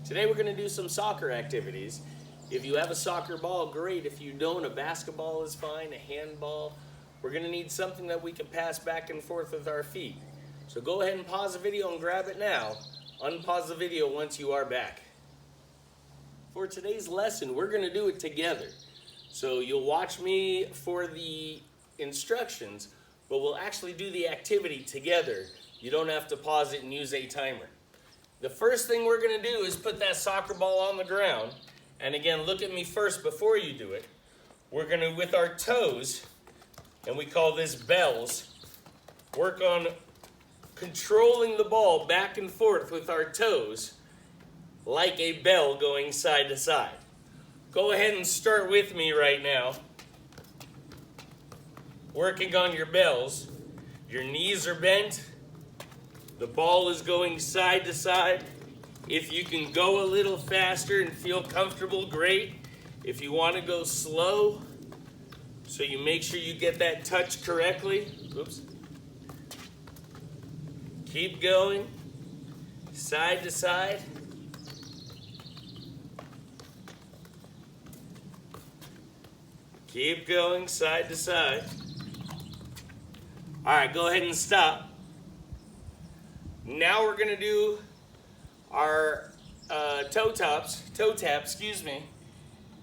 Today we're going to do some soccer activities. If you have a soccer ball, great. If you don't, a basketball is fine, a handball. We're going to need something that we can pass back and forth with our feet. So go ahead and pause the video and grab it now. Unpause the video once you are back. For today's lesson, we're going to do it together. So you'll watch me for the instructions, but we'll actually do the activity together. You don't have to pause it and use a timer. The first thing we're going to do is put that soccer ball on the ground. And again, look at me first before you do it. We're going to, with our toes, and we call this bells, work on controlling the ball back and forth with our toes like a bell going side to side. Go ahead and start with me right now. Working on your bells. Your knees are bent. The ball is going side to side. If you can go a little faster and feel comfortable, great. If you want to go slow, so you make sure you get that touch correctly. Oops. Keep going, side to side. Keep going, side to side. All right, go ahead and stop. Now we're gonna do our toe tap,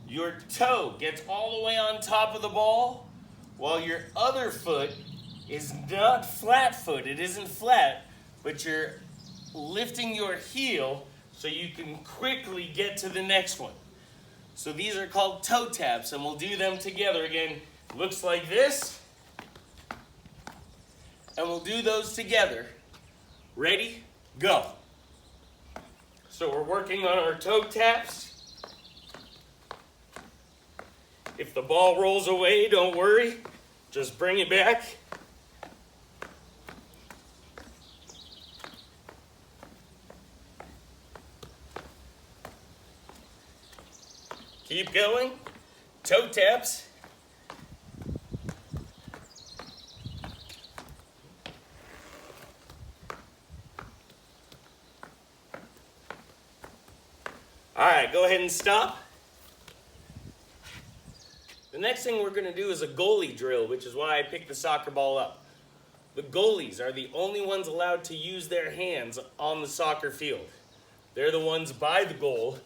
Your toe gets all the way on top of the ball while your other foot is not flat-footed. It isn't flat, but you're lifting your heel so you can quickly get to the next one. So these are called toe taps, and we'll do them together. Again, looks like this. And we'll do those together. Ready? Go. So we're working on our toe taps. If the ball rolls away, don't worry. Just bring it back. Keep going. Toe taps. All right, go ahead and stop. The next thing we're going to do is a goalie drill, which is why I picked the soccer ball up. The goalies are the only ones allowed to use their hands on the soccer field. They're the ones by the goal,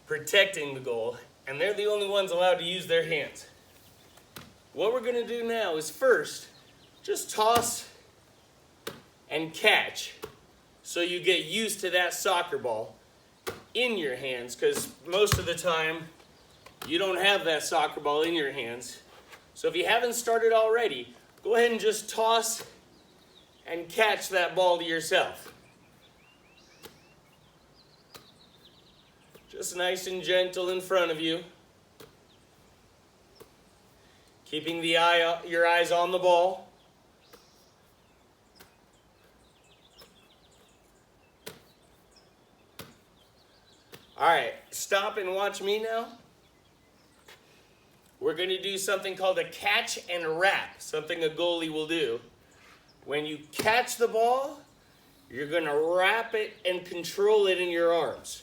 protecting the goal, and they're the only ones allowed to use their hands. What we're going to do now is first, just toss and catch so you get used to that soccer ball in your hands, because most of the time you don't have that soccer ball in your hands. So if you haven't started already, go ahead and just toss and catch that ball to yourself. Just nice and gentle in front of you. Keeping your eyes on the ball. All right, stop and watch me now. We're going to do something called a catch and wrap, something a goalie will do. When you catch the ball, you're going to wrap it and control it in your arms.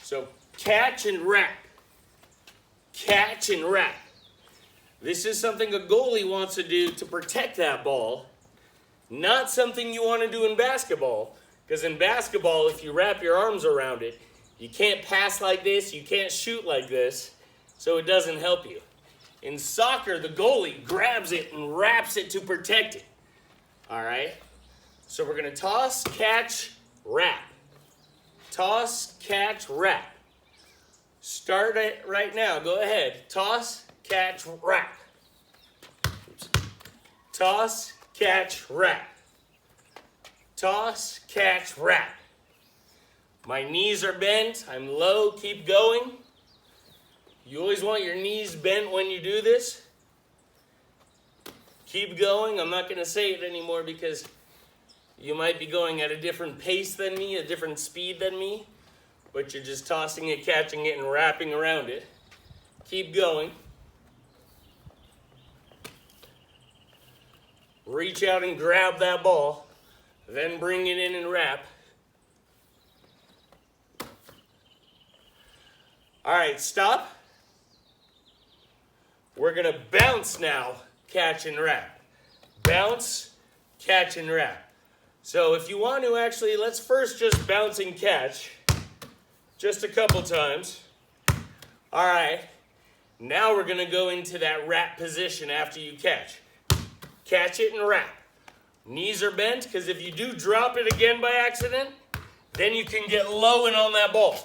So catch and wrap. Catch and wrap. This is something a goalie wants to do to protect that ball, not something you want to do in basketball. Because in basketball, if you wrap your arms around it, you can't pass like this, you can't shoot like this, so it doesn't help you. In soccer, the goalie grabs it and wraps it to protect it. All right? So we're going to toss, catch, wrap. Toss, catch, wrap. Start it right now. Go ahead. Toss, catch, wrap. Oops. Toss, catch, wrap. Toss, catch, wrap. My knees are bent. I'm low. Keep going. You always want your knees bent when you do this. Keep going. I'm not going to say it anymore because you might be going at a different pace than me, a different speed than me, but you're just tossing it, catching it, and wrapping around it. Keep going. Reach out and grab that ball, then bring it in and wrap. All right, stop. We're gonna bounce now, catch and wrap. Bounce, catch and wrap. So if you want to actually, let's first just bounce and catch. Just a couple times. All right, now we're gonna go into that wrap position after you catch. Catch it and wrap. Knees are bent, because if you do drop it again by accident, then you can get low and on that ball.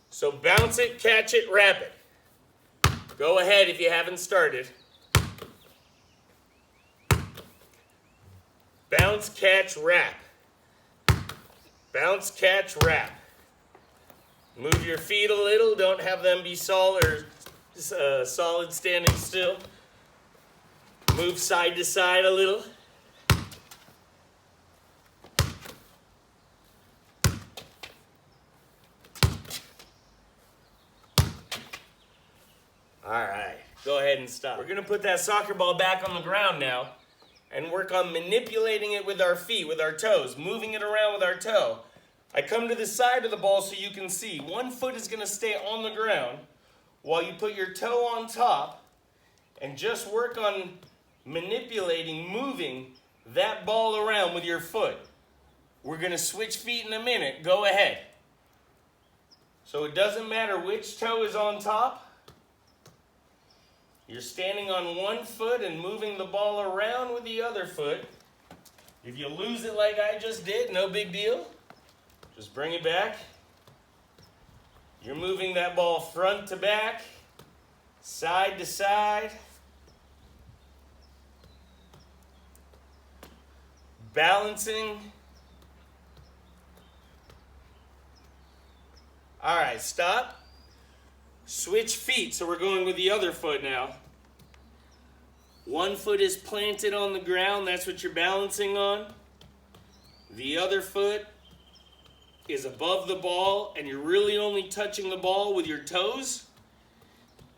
So bounce it, catch it, wrap it. Go ahead if you haven't started. Bounce, catch, wrap. Bounce, catch, wrap. Move your feet a little. Don't have them be solid standing still. Move side to side a little. All right, go ahead and stop. We're gonna put that soccer ball back on the ground now and work on manipulating it with our feet, with our toes, moving it around with our toe. I come to the side of the ball so you can see. One foot is gonna stay on the ground while you put your toe on top and just work on manipulating, moving that ball around with your foot. We're gonna switch feet in a minute. Go ahead. So it doesn't matter which toe is on top. You're standing on one foot and moving the ball around with the other foot. If you lose it like I just did, no big deal. Just bring it back. You're moving that ball front to back, side to side. Balancing. All right, stop. Switch feet, so we're going with the other foot now. One foot is planted on the ground, that's what you're balancing on. The other foot is above the ball, and you're really only touching the ball with your toes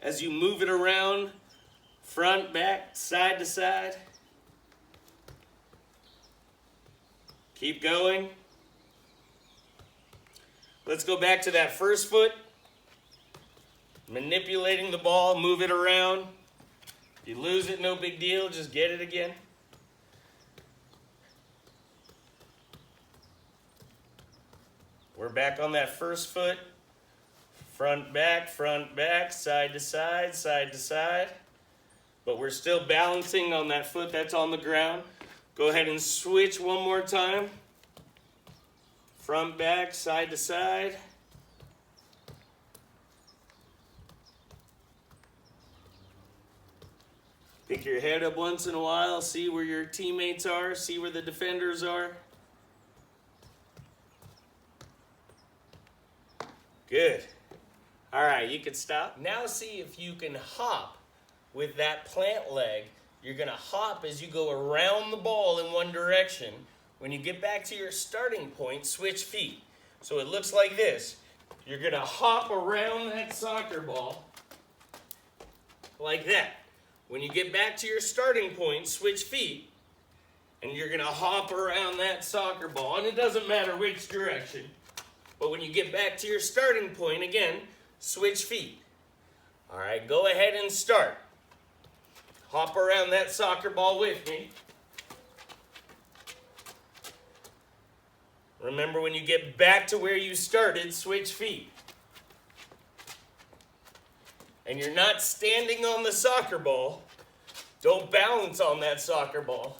as you move it around, front, back, side to side. Keep going. Let's go back to that first foot. Manipulating the ball, move it around. If you lose it, no big deal, just get it again. We're back on that first foot. Front, back, side to side, side to side. But we're still balancing on that foot that's on the ground. Go ahead and switch one more time. Front, back, side to side. Pick your head up once in a while, see where your teammates are, see where the defenders are. Good. All right, you can stop. Now see if you can hop with that plant leg. You're gonna hop as you go around the ball in one direction. When you get back to your starting point, switch feet. So it looks like this. You're gonna hop around that soccer ball like that. When you get back to your starting point, switch feet, and you're gonna hop around that soccer ball, and it doesn't matter which direction. But when you get back to your starting point, again, switch feet. All right, go ahead and start. Hop around that soccer ball with me. Remember, when you get back to where you started, switch feet. And you're not standing on the soccer ball, don't balance on that soccer ball.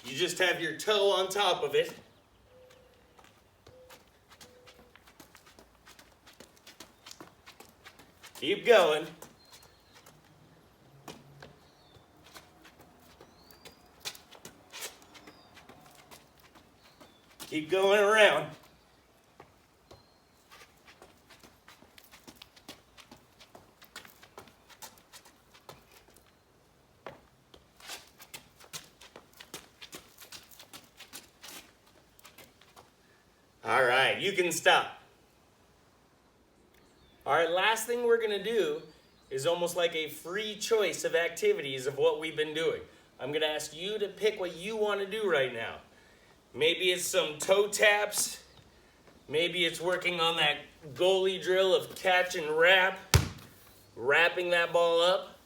You just have your toe on top of it. Keep going. Keep going around. All right, you can stop. All right, last thing we're gonna do is almost like a free choice of activities of what we've been doing. I'm gonna ask you to pick what you wanna do right now. Maybe it's some toe taps, Maybe it's working on that goalie drill of catch and wrap, wrapping that ball up.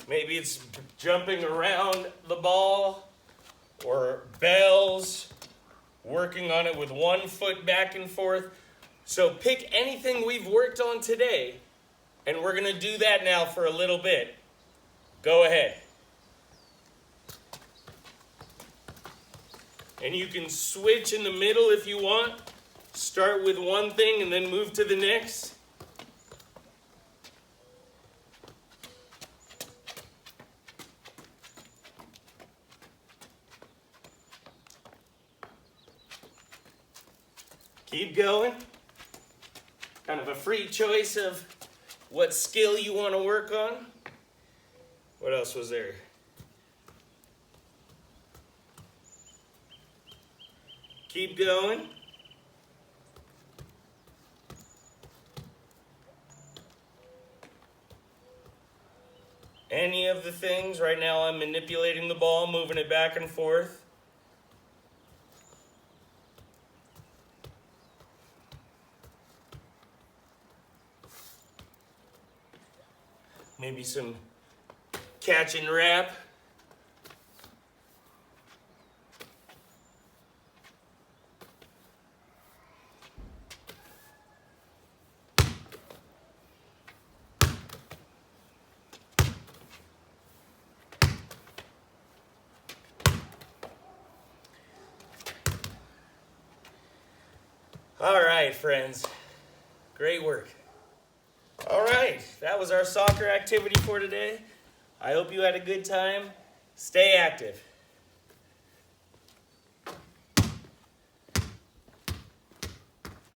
Maybe it's jumping around the ball, or bells, working on it with one foot back and forth. So pick anything we've worked on today, and we're going to do that now for a little bit. Go ahead. And you can switch in the middle if you want. Start with one thing and then move to the next. Keep going. Kind of a free choice of what skill you want to work on. What else was there? Keep going. Any of the things. Right now I'm manipulating the ball, moving it back and forth. Maybe some catch and wrap. All right, friends. Great work. All right, that was our soccer activity for today. I hope you had a good time. Stay active.